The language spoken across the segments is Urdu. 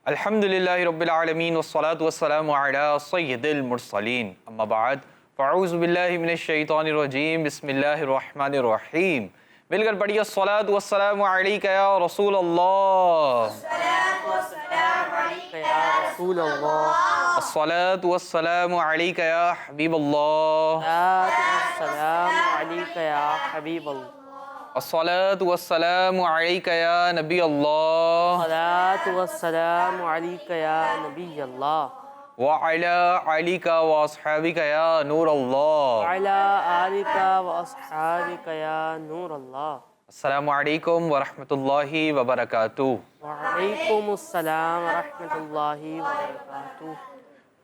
الحمدللہ رب العالمین والصلاة والسلام علی سید المرسلین اما بعد فاعوذ باللہ من الشیطان الرجیم بسم اللہ الرحمن الرحیم مل کر پڑھیے الصلاة والسلام علیک یا رسول اللہ، الصلاة والسلام علیک یا حبیب اللہ، الصلاة والسلام علیک یا نبی اللہ، وعلی آلک واصحابک یا نور اللہ۔ السلام علیکم ورحمۃ اللہ وبرکاتہ۔ وعلیکم السلام ورحمۃ اللہ وبرکاتہ۔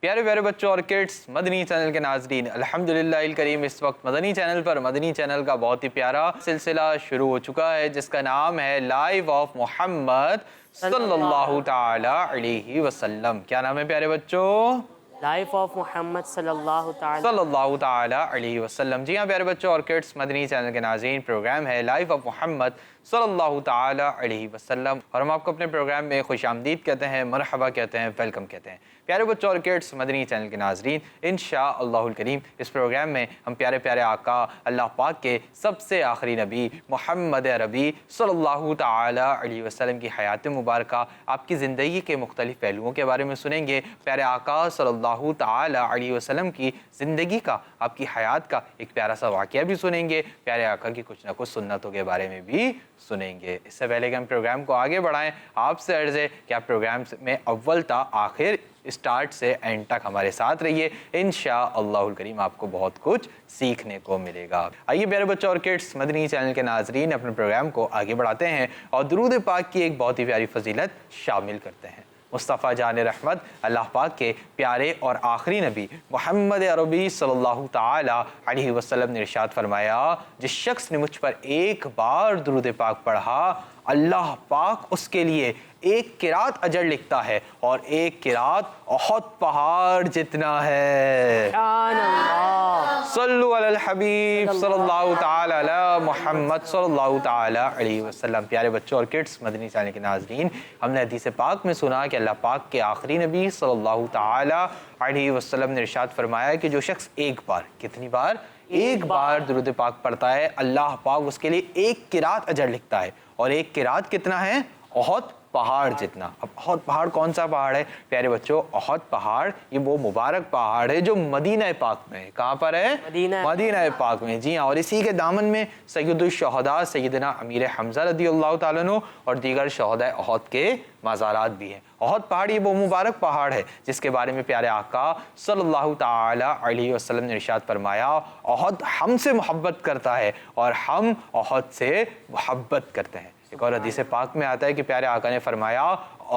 پیارے پیارے بچوں اور کڈس، مدنی چینل کے ناظرین، الحمدللہ الکریم اس وقت مدنی چینل پر مدنی چینل کا بہت ہی پیارا سلسلہ شروع ہو چکا ہے جس کا نام ہے لائف آف محمد صلی اللہ تعالی علیہ وسلم۔ کیا نام ہے پیارے بچوں؟ لائف آف محمد صلی اللہ تعالی علیہ وسلم۔ جی ہاں پیارے بچوں اور کڈس، مدنی چینل کے ناظرین، پروگرام ہے لائف آف محمد صلی اللہ تعالی علیہ وسلم، اور ہم آپ کو اپنے پروگرام میں خوش آمدید کہتے ہیں، مرحبا کہتے ہیں، ویلکم کہتے ہیں۔ پیارے بچوں اور کڈس، مدنی چینل کے ناظرین، انشاءاللہ الکریم اس پروگرام میں ہم پیارے پیارے آقا اللہ پاک کے سب سے آخری نبی محمد عربی صلی اللہ تعالی علیہ وسلم کی حیات مبارکہ، آپ کی زندگی کے مختلف پہلوؤں کے بارے میں سنیں گے۔ پیارے آقا صلی اللہ تعالی علیہ وسلم کی زندگی کا، آپ کی حیات کا ایک پیارا سا واقعہ بھی سنیں گے، پیارے آقا کی کچھ نہ کچھ سنتوں کے بارے میں بھی سنیں گے۔ اس سے پہلے کہ ہم پروگرام کو آگے بڑھائیں، آپ سے عرض ہے کہ آپ پروگرام میں اول تا آخر اسٹارٹ سے اینڈ تک ہمارے ساتھ رہیے، انشاءاللہ الکریم آپ کو بہت کچھ سیکھنے کو ملے گا۔ آئیے پیارے بچوں اور کڈس، مدنی چینل کے ناظرین، اپنے پروگرام کو آگے بڑھاتے ہیں اور درود پاک کی ایک بہت ہی پیاری فضیلت شامل کرتے ہیں۔ مصطفیٰ جان رحمت اللہ پاک کے پیارے اور آخری نبی محمد عربی صلی اللہ تعالی علیہ وسلم نے ارشاد فرمایا، جس شخص نے مجھ پر ایک بار درود پاک پڑھا، اللہ پاک اس کے لیے ایک قرات اجر لکھتا ہے، اور ایک قرات احد پہاڑ جتنا ہے۔ سبحان اللہ۔ صلو علی الحبیب صلی اللہ تعالی علی محمد صلی اللہ تعالی علیہ وسلم۔ پیارے بچوں اور کڈس، مدنی چینل کے ناظرین، ہم نے حدیث پاک میں سنا کہ اللہ پاک کے آخری نبی صلی اللہ تعالی علیہ وسلم نے ارشاد فرمایا کہ جو شخص ایک بار، کتنی بار؟ ایک بار درود پاک پڑھتا ہے، اللہ پاک اس کے لیے ایک قرات اجر لکھتا ہے، اور ایک قرات کتنا ہے؟ احد پہاڑ جتنا۔ اب احد پہاڑ کون سا پہاڑ ہے پیارے بچوں؟ احد پہاڑ یہ وہ مبارک پہاڑ ہے جو مدینہ پاک میں ہے۔ کہاں پر ہے؟ مدینہ پاک میں، جی ہاں، اور اسی کے دامن میں سید الشہداء سیدنا امیر حمزہ رضی اللہ تعالیٰ عنہ اور دیگر شہداء احد کے مزارات بھی ہیں۔ احد پہاڑ یہ وہ مبارک پہاڑ ہے جس کے بارے میں پیارے آقا صلی اللہ تعالی علیہ وسلم نے ارشاد فرمایا، احد ہم سے محبت کرتا ہے اور ہم احد سے محبت کرتے ہیں۔ ایک اور حدیث پاک میں آتا ہے کہ پیارے آقا نے فرمایا،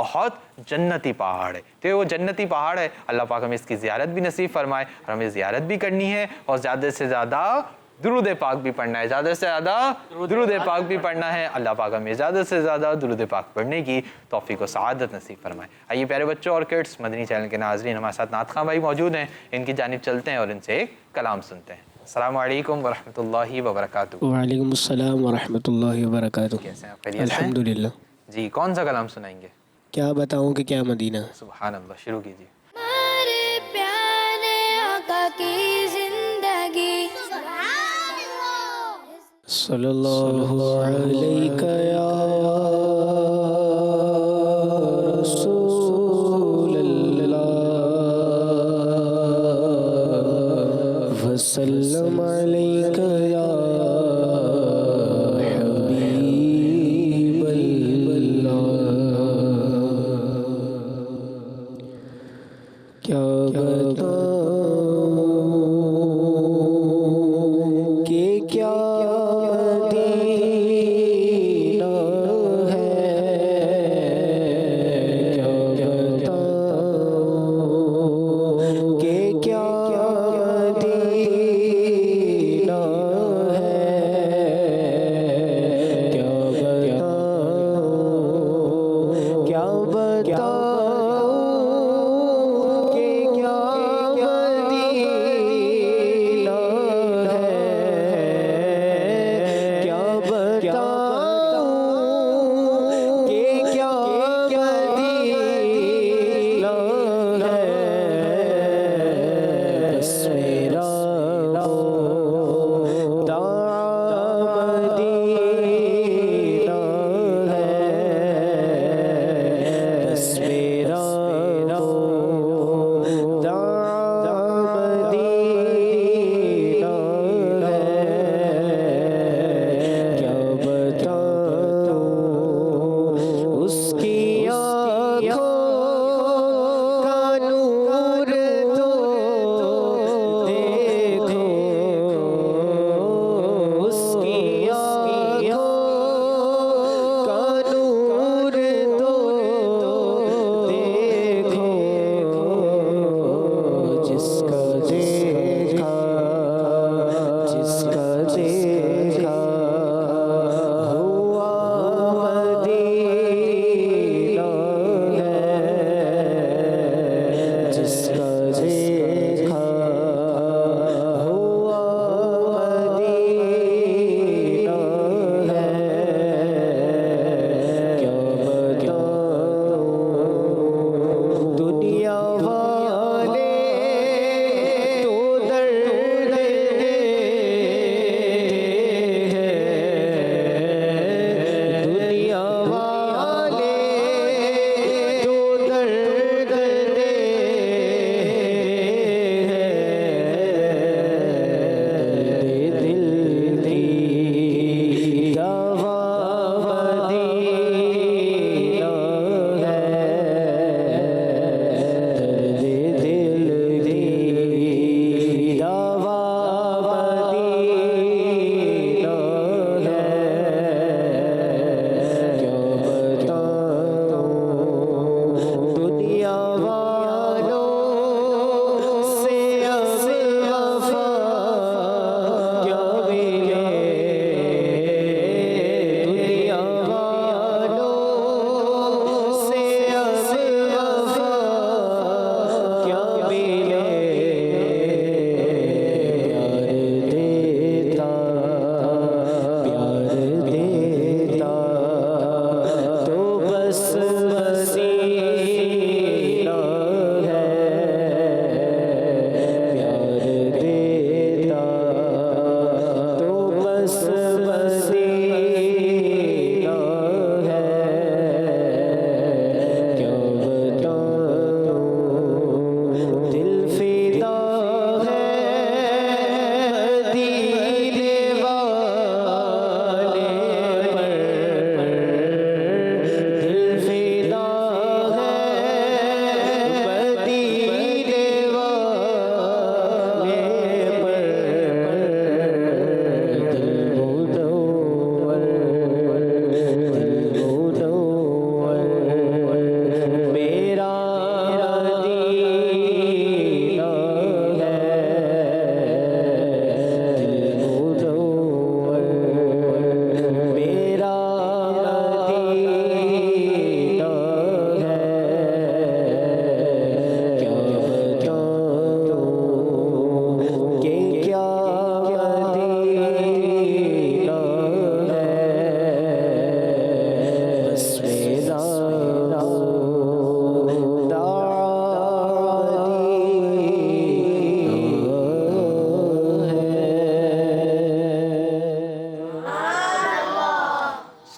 احد جنتی پہاڑ ہے۔ تو وہ جنتی پہاڑ ہے، اللہ پاک ہمیں اس کی زیارت بھی نصیب فرمائے، اور ہمیں زیارت بھی کرنی ہے، اور زیادہ سے زیادہ درود پاک بھی پڑھنا ہے، زیادہ سے زیادہ درود پاک بھی پڑھنا ہے۔ اللہ پاک ہمیں زیادہ سے زیادہ درود پاک پڑھنے کی توفیق و سعادت نصیب فرمائے۔ آئیے پیارے بچوں اور کڈس، مدنی چینل کے ناظرین، ہمارے ساتھ نعت خواں بھائی موجود ہیں، ان کی جانب چلتے ہیں اور ان سے ایک کلام سنتے ہیں۔ السلام علیکم ورحمۃ اللہ وبرکاتہ۔ وعلیکم السلام ورحمۃ اللہ وبرکاتہ۔ کیسے ہیں آپ؟ خیریت سے ہیں؟ الحمدللہ۔ جی، کون سا کلام سنائیں گے؟ کیا بتاؤں کہ کیا مدینہ۔ سبحان اللہ، شروع کیجیے۔ ہمارے پیارے آقا کی زندگی، صلی اللہ علیہ یا رسول اللہ وسلم علیہ یا حبیب اللہ۔ کیا بتاؤں کہ کیا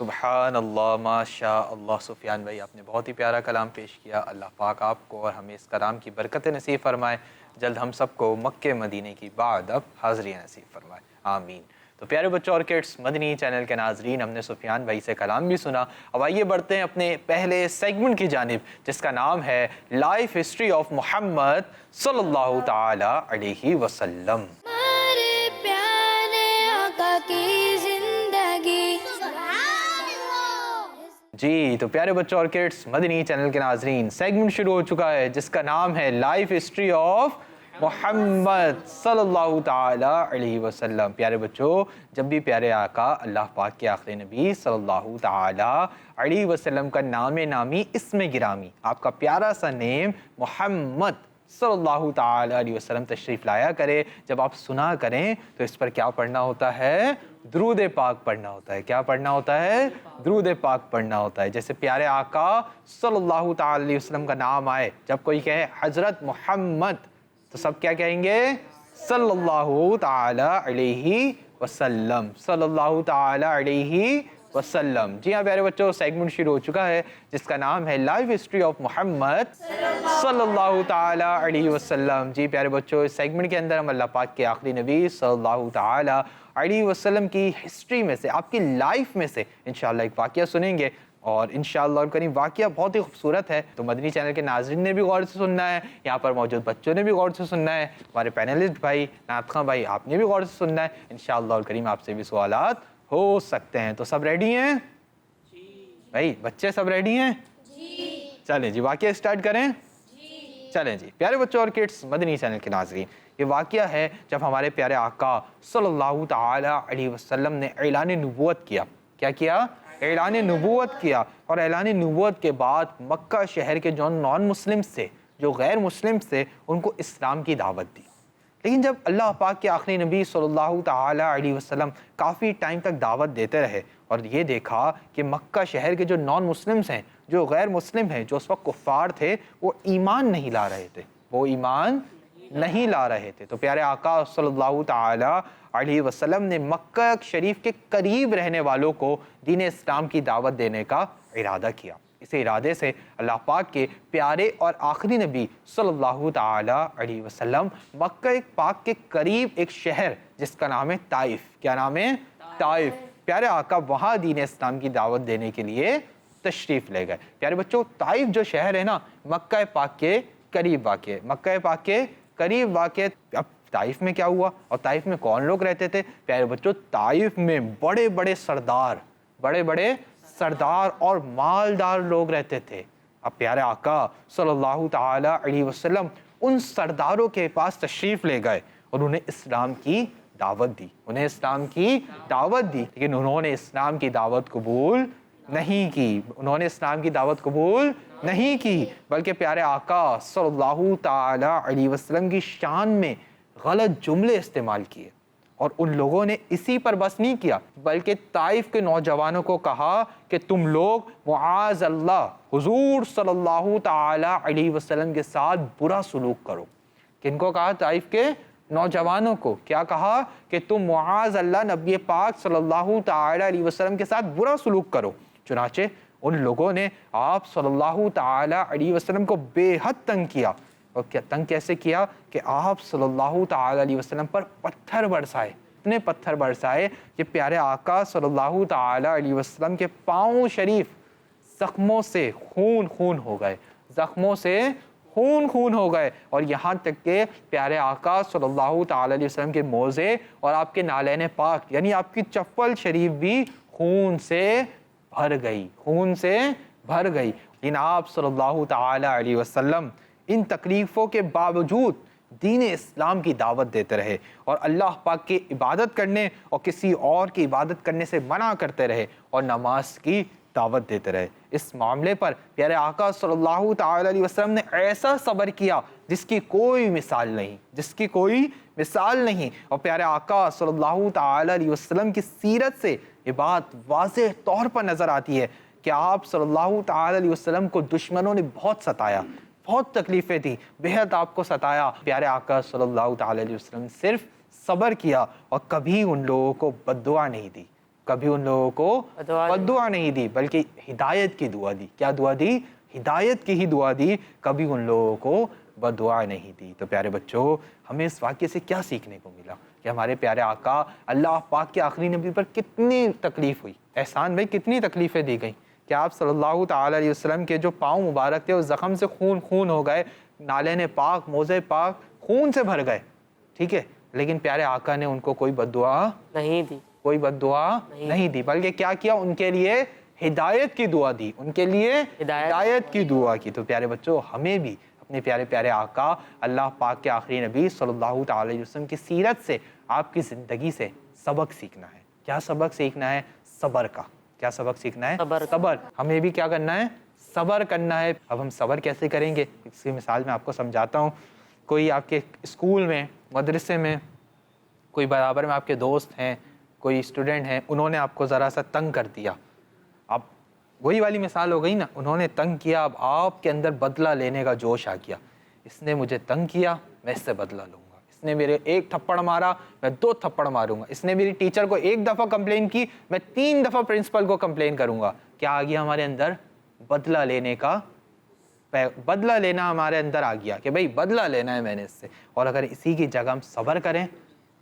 سبحان اللہ، ماشاء اللہ۔ سفیان بھائی آپ نے بہت ہی پیارا کلام پیش کیا۔ اللہ پاک آپ کو اور ہمیں اس کلام کی برکت نصیب فرمائے، جلد ہم سب کو مکہ مدینے کی بعد اب حاضری نصیب فرمائے، آمین۔ تو پیارے بچوں اور کڈس مدنی چینل کے ناظرین، ہم نے سفیان بھائی سے کلام بھی سنا۔ اب آئیے بڑھتے ہیں اپنے پہلے سیگمنٹ کی جانب، جس کا نام ہے لائف ہسٹری آف محمد صلی اللہ تعالی علیہ وسلم۔ ہمارے پیارے آقا کی زندگی، جی تو پیارے بچوں اور کڈس مدنی چینل کے ناظرین، سیگمنٹ شروع ہو چکا ہے جس کا نام ہے لائف ہسٹری آف محمد صلی اللہ تعالی علیہ وسلم۔ پیارے بچوں، جب بھی پیارے آقا اللہ پاک کے آخری نبی صلی اللہ تعالی علیہ وسلم کا نام نامی، اسم گرامی، آپ کا پیارا سا نیم محمد صلی اللہ تعالی علیہ وسلم تشریف لایا کرے، جب آپ سنا کریں تو اس پر کیا پڑھنا ہوتا ہے؟ درود پاک پڑھنا ہوتا ہے۔ کیا پڑھنا ہوتا ہے؟ درود پاک پڑھنا ہوتا ہے۔ جیسے پیارے آقا صلی اللہ تعالی علیہ وسلم کا نام آئے، جب کوئی کہے حضرت محمد تو سب کیا کہیں گے؟ صلی اللہ تعالی علیہ وسلم، صلی اللہ تعالی علیہ وسلم۔ جی ہاں پیارے بچوں، سیگمنٹ شروع ہو چکا ہے جس کا نام ہے لائف ہسٹری آف محمد صلی اللہ تعالی علیہ وسلم۔ جی پیارے بچوں، اس سیگمنٹ کے اندر ہم اللہ پاک کے آخری نبی صلی اللہ تعالی علیہ وسلم کی ہسٹری میں سے، آپ کی لائف میں سے انشاءاللہ ایک واقعہ سنیں گے، اور انشاءاللہ کریم واقعہ بہت ہی خوبصورت ہے۔ تو مدنی چینل کے ناظرین نے بھی غور سے سننا ہے، یہاں پر موجود بچوں نے بھی غور سے سننا ہے، ہمارے پینلسٹ بھائی، نعت خواں بھائی، آپ نے بھی غور سے سننا ہے۔ انشاءاللہ کریم آپ سے بھی سوالات ہو سکتے ہیں۔ تو سب ریڈی ہیں؟ بھائی بچے سب ریڈی ہیں؟ چلیں جی واقعہ اسٹارٹ کریں۔ چلیں جی پیارے بچوں اور کڈس مدنی چینل کے ناظرین، یہ واقعہ ہے جب ہمارے پیارے آقا صلی اللہ تعالی علیہ وسلم نے اعلان نبوت کیا۔ کیا کیا؟ اعلان نبوت کیا، اور اعلان نبوت کے بعد مکہ شہر کے جو نان مسلم سے، جو غیر مسلم سے، ان کو اسلام کی دعوت دی۔ لیکن جب اللہ پاک کے آخری نبی صلی اللہ تعالی علیہ وسلم کافی ٹائم تک دعوت دیتے رہے، اور یہ دیکھا کہ مکہ شہر کے جو نان مسلمز ہیں، جو غیر مسلم ہیں، جو اس وقت کفار تھے، وہ ایمان نہیں لا رہے تھے، وہ ایمان نہیں لا رہے تھے، تو پیارے آقا صلی اللہ تعالی علیہ وسلم نے مکہ شریف کے قریب رہنے والوں کو دین اسلام کی دعوت دینے کا ارادہ کیا۔ اس ارادے سے اللہ پاک کے پیارے اور آخری نبی صلی اللہ تعالی علیہ وسلم مکہ پاک کے قریب ایک شہر جس کا نام ہے طائف، کیا نام ہے؟ طائف، پیارے آقا وہاں دین اسلام کی دعوت دینے کے لیے تشریف لے گئے۔ پیارے بچوں، طائف جو شہر ہے نا، مکہ پاک کے قریب واقع ہے، مکہ پاک کے قریب واقع۔ اب طائف میں کیا ہوا، اور طائف میں کون لوگ رہتے تھے؟ پیارے بچوں، طائف میں بڑے بڑے سردار اور مالدار لوگ رہتے تھے۔ اب پیارے آقا صلی اللہ تعالی علیہ وسلم ان سرداروں کے پاس تشریف لے گئے اور انہیں اسلام کی دعوت دی، لیکن انہوں نے اسلام کی دعوت قبول نہیں کی، بلکہ پیارے آقا صلی اللہ تعالی علیہ وسلم کی شان میں غلط جملے استعمال کیے، اور ان لوگوں نے اسی پر بس نہیں کیا، بلکہ طائف کے نوجوانوں کو کہا کہ تم لوگ معاذ اللہ حضور صلی اللہ تعالی علیہ وسلم کے ساتھ برا سلوک کرو۔ کن کو کہا؟ طائف کے نوجوانوں کو۔ کیا کہا؟ کہ تم معاذ اللہ نبی پاک صلی اللہ تعالی علیہ وسلم کے ساتھ برا سلوک کرو۔ چنانچہ ان لوگوں نے آپ صلی اللہ تعالی علیہ وسلم کو بے حد تنگ کیا، اور کیا تنگ کیسے کیا کہ آپ صلی اللہ تعالی علیہ وسلم پر پتھر برسائے، اتنے پتھر برسائے کہ پیارے آقا صلی اللہ تعالی علیہ وسلم کے پاؤں شریف زخموں سے خون ہو گئے، اور یہاں تک کہ پیارے آقا صلی اللہ تعالی علیہ وسلم کے موزے اور آپ کے نالین پاک یعنی آپ کی چپل شریف بھی خون سے بھر گئی۔ لیکن آپ صلی اللہ تعالی علیہ وسلم ان تکلیفوں کے باوجود دین اسلام کی دعوت دیتے رہے، اور اللہ پاک کی عبادت کرنے اور کسی اور کی عبادت کرنے سے منع کرتے رہے، اور نماز کی دعوت دیتے رہے۔ اس معاملے پر پیارے آقا صلی اللہ تعالی علیہ وسلم نے ایسا صبر کیا جس کی کوئی مثال نہیں، اور پیارے آقا صلی اللہ تعالی علیہ وسلم کی سیرت سے یہ بات واضح طور پر نظر آتی ہے کہ آپ صلی اللہ تعالی علیہ وسلم کو دشمنوں نے بہت ستایا، بہت تکلیفیں تھی، بہت آپ کو ستایا۔ پیارے آقا صلی اللہ تعالی علیہ وسلم صرف صبر کیا، اور کبھی ان لوگوں کو بد دعا نہیں دی، کبھی ان لوگوں کو بد دعا نہیں دی بلکہ ہدایت کی دعا دی. کیا دعا دی؟ ہدایت کی ہی دعا دی, کبھی ان لوگوں کو بد دعا نہیں دی. تو پیارے بچوں, ہمیں اس واقعے سے کیا سیکھنے کو ملا کہ ہمارے پیارے آقا اللہ پاک کے آخری نبی پر کتنی تکلیف ہوئی. احسان بھائی, کتنی تکلیفیں دی گئیں کہ آپ صلی اللہ تعالیٰ علیہ وسلم کے جو پاؤں مبارک تھے اس زخم سے خون ہو گئے, نالین پاک, موزے پاک خون سے بھر گئے, ٹھیک ہے, لیکن پیارے آقا نے ان کو کوئی بد دعا نہیں دی, کوئی بد دعا نہیں دی, بلکہ کیا کیا؟ ان کے لیے ہدایت کی دعا دی, ان کے لیے ہدایت کی دعا کی. تو پیارے بچوں, ہمیں بھی اپنے پیارے پیارے آقا اللہ پاک کے آخری نبی صلی اللہ تعالی علیہ وسلم کی سیرت سے, آپ کی زندگی سے سبق سیکھنا ہے. کیا سبق سیکھنا ہے؟ صبر کا. کیا سبق سیکھنا ہے؟ صبر. ہمیں بھی کیا کرنا ہے؟ صبر کرنا ہے. اب ہم صبر کیسے کریں گے؟ اس کی مثال میں آپ کو سمجھاتا ہوں. کوئی آپ کے اسکول میں, مدرسے میں کوئی برابر میں آپ کے دوست ہیں, کوئی اسٹوڈنٹ ہیں, انہوں نے آپ کو ذرا سا تنگ کر دیا. اب وہی والی مثال ہو گئی نا, انہوں نے تنگ کیا, اب آپ کے اندر بدلہ لینے کا جوش آ گیا. اس نے مجھے تنگ کیا, میں اس سے بدلہ لوں گا. اس نے میرے 1 تھپڑ مارا, میں 2 تھپڑ ماروں گا. اس نے میری ٹیچر کو 1 دفعہ کمپلین کی, میں 3 دفعہ پرنسپل کو کمپلین کروں گا. کیا آ گیا ہمارے اندر؟ بدلہ لینے کا, بدلہ لینا ہمارے اندر آ گیا کہ بھئی بدلہ لینا ہے میں نے اس سے. اور اگر اسی کی جگہ ہم صبر کریں,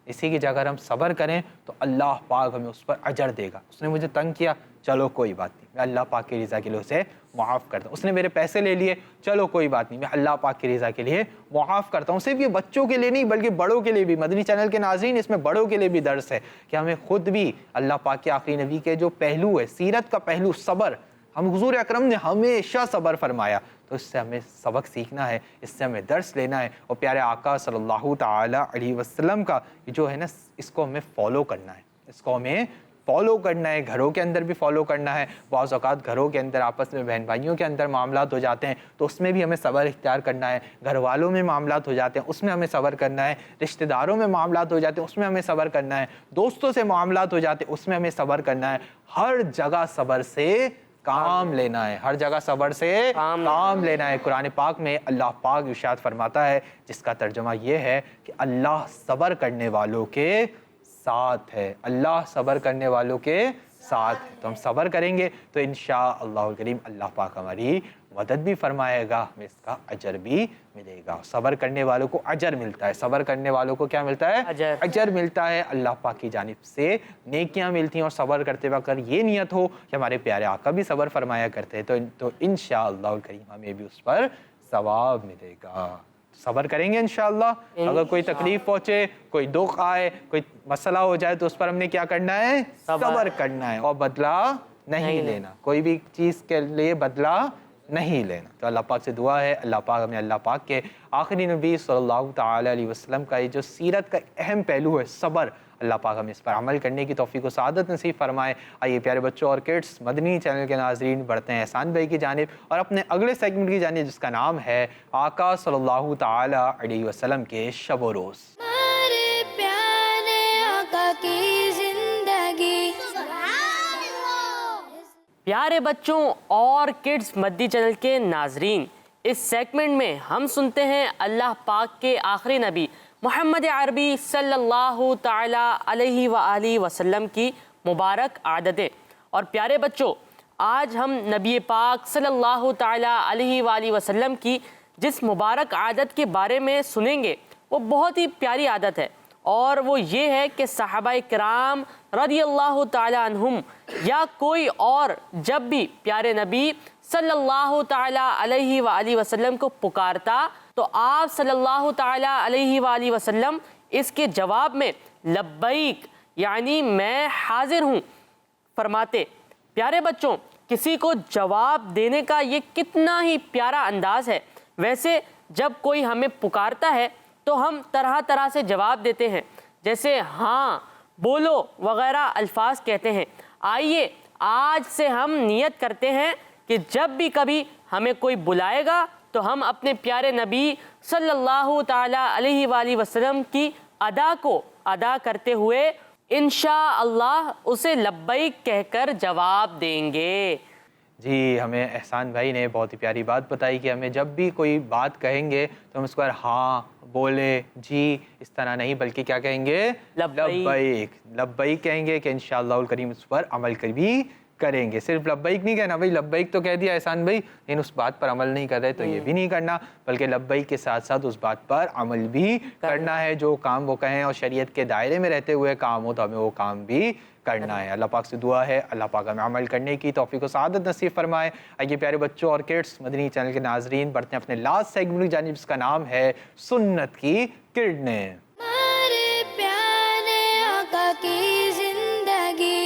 اسی کی جگہ ہم صبر کریں تو اللہ پاک ہمیں اس پر اجر دے گا. اس نے مجھے تنگ کیا, چلو کوئی بات نہیں, میں اللہ پاک کی رضا کے لیے اسے معاف کرتا ہوں. اس نے میرے پیسے لے لیے, چلو کوئی بات نہیں, میں اللہ پاک کی رضا کے لیے معاف کرتا ہوں. صرف یہ بچوں کے لیے نہیں بلکہ بڑوں کے لیے بھی. مدنی چینل کے ناظرین, اس میں بڑوں کے لیے بھی درس ہے کہ ہمیں خود بھی اللہ پاک کے آخری نبی کے جو پہلو ہے, سیرت کا پہلو صبر, ہم حضور اکرم نے ہمیشہ صبر فرمایا, تو اس سے ہمیں سبق سیکھنا ہے, اس سے ہمیں درس لینا ہے. اور پیارے آقا صلی اللہ تعالیٰ علیہ وسلم کا جو ہے نا, اس کو ہمیں فالو کرنا ہے, اس کو ہمیں فالو کرنا ہے. گھروں کے اندر بھی فالو کرنا ہے. بعض اوقات گھروں کے اندر آپس میں بہن بھائیوں کے اندر معاملات ہو جاتے ہیں تو اس میں بھی ہمیں صبر اختیار کرنا ہے. گھر والوں میں معاملات ہو جاتے ہیں, اس میں ہمیں صبر کرنا ہے. رشتہ داروں میں معاملات ہو جاتے ہیں, اس میں ہمیں صبر کرنا ہے. دوستوں سے معاملات ہو جاتے ہیں, اس میں ہمیں صبر کرنا ہے. ہر جگہ صبر سے کام لینا ہے, ہر جگہ صبر سے کام لینا ہے. قرآن پاک میں اللہ پاک ارشاد فرماتا ہے, جس کا ترجمہ یہ ہے کہ اللہ صبر کرنے والوں کے ساتھ ہے, اللہ صبر کرنے والوں کے ساتھ ہے. تو ہم صبر کریں گے تو انشاءاللہ الکریم اللہ پاک ہماری مدد بھی فرمائے گا, ہمیں اس کا اجر بھی ملے گا. صبر کرنے والوں کو اجر ملتا ہے. صبر کرنے والوں کو کیا ملتا ہے؟ اجر ملتا ہے. اللہ پاک کی جانب سے نیکیاں ملتی ہیں. اور صبر کرتے وقت اگر یہ نیت ہو کہ ہمارے پیارے آقا بھی صبر فرمایا کرتے ہیں تو انشاءاللہ الکریم ہمیں بھی اس پر ثواب ملے گا. صبر کریں گے انشاءاللہ. اگر کوئی تکلیف پہنچے, کوئی دکھ آئے, کوئی مسئلہ ہو جائے تو اس پر ہم نے کیا کرنا ہے؟ صبر کرنا ہے, اور بدلہ نہیں لینا. کوئی بھی چیز کے لیے بدلہ نہیں لینا. تو اللہ پاک سے دعا ہے, اللہ پاک ہمیں اللہ پاک کے آخری نبی صلی اللہ تعالی علیہ وسلم کا یہ جو سیرت کا اہم پہلو ہے صبر, اللہ پاک ہمیں اس پر عمل کرنے کی توفیق و سعادت نصیب فرمائے. آئیے پیارے بچوں اور کڈس, مدنی چینل کے ناظرین, بڑھتے ہیں احسان بھائی کی جانب اور اپنے اگلے سیگمنٹ کی جانب, جس کا نام ہے آقا صلی اللہ تعالی علیہ وسلم کے شب و روز. ہمارے پیارے آقا کی زندگی. پیارے بچوں اور کڈس مدنی چینل کے ناظرین, اس سیگمنٹ میں ہم سنتے ہیں اللہ پاک کے آخری نبی محمد عربی صلی اللہ تعالی علیہ وآلہ وسلم کی مبارک عادتیں. اور پیارے بچوں, آج ہم نبی پاک صلی اللہ تعالی علیہ وآلہ وسلم کی جس مبارک عادت کے بارے میں سنیں گے وہ بہت ہی پیاری عادت ہے, اور وہ یہ ہے کہ صحابہ کرام رضی اللہ تعالی عنہم یا کوئی اور جب بھی پیارے نبی صلی اللہ تعالی علیہ وآلہ وسلم کو پکارتا تو آپ صلی اللہ تعالی علیہ وآلہ وسلم اس کے جواب میں لبیک یعنی میں حاضر ہوں فرماتے. پیارے بچوں, کسی کو جواب دینے کا یہ کتنا ہی پیارا انداز ہے. ویسے جب کوئی ہمیں پکارتا ہے تو ہم طرح طرح سے جواب دیتے ہیں, جیسے ہاں, بولو وغیرہ الفاظ کہتے ہیں. آئیے آج سے ہم نیت کرتے ہیں کہ جب بھی کبھی ہمیں کوئی بلائے گا تو ہم اپنے پیارے نبی صلی اللہ تعالی علیہ وآلہ وسلم کی ادا کو ادا کرتے ہوئے انشاءاللہ اسے لبیک کہہ کر جواب دیں گے. جی ہمیں احسان بھائی نے بہت ہی پیاری بات بتائی کہ ہمیں جب بھی کوئی بات کہیں گے تو ہم اس کو ہاں بولے جی اس طرح نہیں بلکہ کیا کہیں گے لبیک لبیک کہیں گے کہ انشاءاللہ الکریم اس پر عمل بھی کریں گے. صرف لبیک نہیں کہنا بھائی لبیک تو کہہ دیا احسان بھائی لیکن اس بات پر عمل نہیں کر رہے تو یہ بھی نہیں کرنا بلکہ لبیک کے ساتھ ساتھ اس بات پر عمل بھی کرنا ہے. جو کام وہ کہیں اور شریعت کے دائرے میں رہتے ہوئے کام ہو تو ہمیں وہ کام بھی کرنا ہے. اللہ پاک سے دعا ہے اللہ پاک ہمیں عمل کرنے کی توفیق و سعادت نصیب فرمائے. آئیے پیارے بچوں اور کڈس مدنی چینل کے ناظرین بڑھتے ہیں اپنے لاسٹ سیگمنٹ کی جانب جس کا نام ہے سنت کی کرنیں. ہمارے پیارے آقا کی زندگی.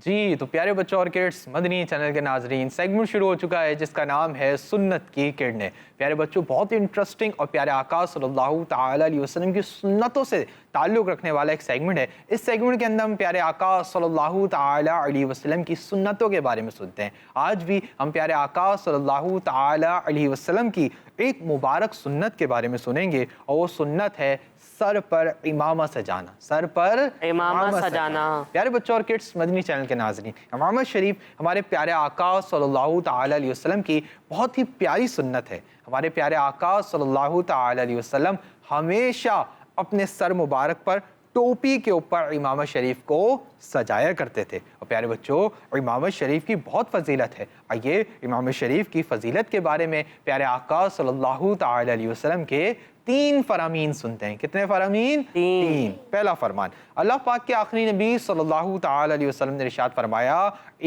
جی تو پیارے بچوں اور کڈس مدنی چینل کے ناظرین سیگمنٹ شروع ہو چکا ہے جس کا نام ہے سنت کی کرنیں. پیارے بچوں بہت ہی انٹرسٹنگ اور پیارے آقا صلی اللہ تعالی علیہ وسلم کی سنتوں سے تعلق رکھنے والا ایک سیگمنٹ ہے. اس سیگمنٹ کے اندر ہم پیارے آقا صلی اللہ تعالی علیہ وسلم کی سنتوں کے بارے میں سنتے ہیں. آج بھی ہم پیارے آقا صلی اللہ تعالی علیہ وسلم کی ایک مبارک سنت کے بارے میں سنیں گے اور وہ سنت ہے سر پر امامہ سجانا. سر پر امامہ سجانا. پیارے بچوں اور کڈس مدنی چینل کے ناظرین امامہ شریف ہمارے پیارے آقا صلی اللہ تعالی علیہ وسلم کی بہت ہی پیاری سنت ہے. ہمارے پیارے آقا صلی اللہ تعالی علیہ وسلم ہمیشہ اپنے سر مبارک پر ٹوپی کے اوپر امامہ شریف کو سجایا کرتے تھے. اور پیارے بچوں امامہ شریف کی بہت فضیلت ہے. آئیے امامہ شریف کی فضیلت کے بارے میں پیارے آقا صلی اللہ تعالی علیہ وسلم کے 3 فرامین سنتے ہیں. کتنے فرامین؟ 3. پہلا فرمان اللہ پاک کے آخری نبی صلی اللہ تعالی علیہ وسلم نے ارشاد فرمایا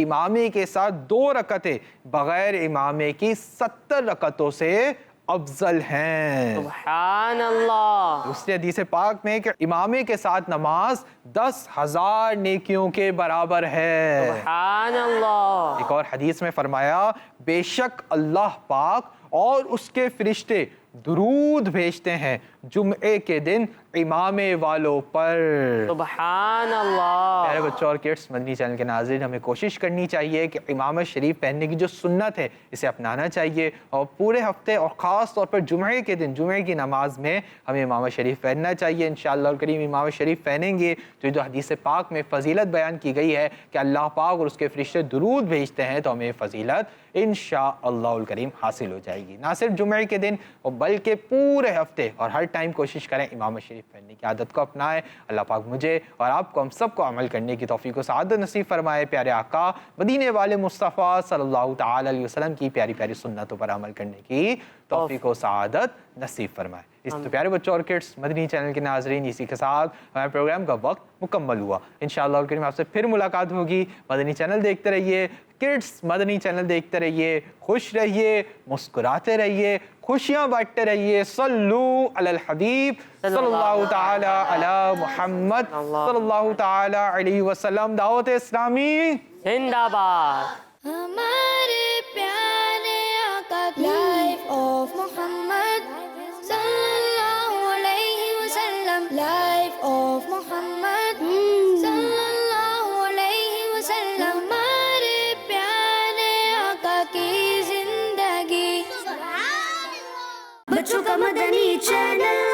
امامے کے ساتھ 2 رکعتیں بغیر امامے کی 70 رکعتوں سے افضل ہیں. سبحان اللہ. دوسری حدیث پاک میں کہ امامے کے ساتھ نماز 10,000 نیکیوں کے برابر ہے. سبحان اللہ. ایک اور حدیث میں فرمایا بے شک اللہ پاک اور اس کے فرشتے درود بھیجتے ہیں جمعے کے دن امامے والوں پر. سبحان اللہ. پیارے بچوں اور کڈس مدنی چینل کے ناظرین ہمیں کوشش کرنی چاہیے کہ امامہ شریف پہننے کی جو سنت ہے اسے اپنانا چاہیے اور پورے ہفتے اور خاص طور پر جمعے کے دن جمعے کی نماز میں ہمیں امامہ شریف پہننا چاہیے. انشاءاللہ الکریم امامہ شریف پہنیں گے تو جو حدیث پاک میں فضیلت بیان کی گئی ہے کہ اللہ پاک اور اس کے فرشتے درود بھیجتے ہیں تو ہمیں فضیلت انشاءاللہ الکریم حاصل ہو جائے گی. نہ صرف جمعے کے دن بلکہ پورے ہفتے اور ہر ٹائم کوشش کریں امامہ شریف پہننے کی عادت کو اپنائیں. اللہ پاک مجھے اور آپ کو ہم سب کو عمل کرنے کی توفیق و سعادت نصیب فرمائے. پیارے آقا مدینے والے مصطفیٰ صلی اللہ تعالی علیہ وسلم کی پیاری پیاری سنتوں پر عمل کرنے کی توفیق و سعادت نصیب فرمائے. اس تو پیارے بچوں اور کڈس مدنی چینل کے ناظرین اسی کے ساتھ ہمارے پروگرام کا وقت مکمل ہوا. انشاءاللہ الکریم آپ سے پھر ملاقات ہوگی. مدنی چینل دیکھتے رہیے کڈس مدنی چینل دیکھتے رہیے خوش رہیے مسکراتے رہیے خوشیاں بانٹتے رہیے. صلو علی الحبیب صلی اللہ تعالی علی محمد صلی اللہ تعالی علیہ وسلم. دعوت اسلامی زندہ باد. ہمارے پیارے آقا لائف آف محمد صلی اللہ علیہ وسلم. لائف آف محمد صلی اللہ علیہ وسلم. ہمارے پیارے آقا کی زندگی. بچوں کا مدنی چینل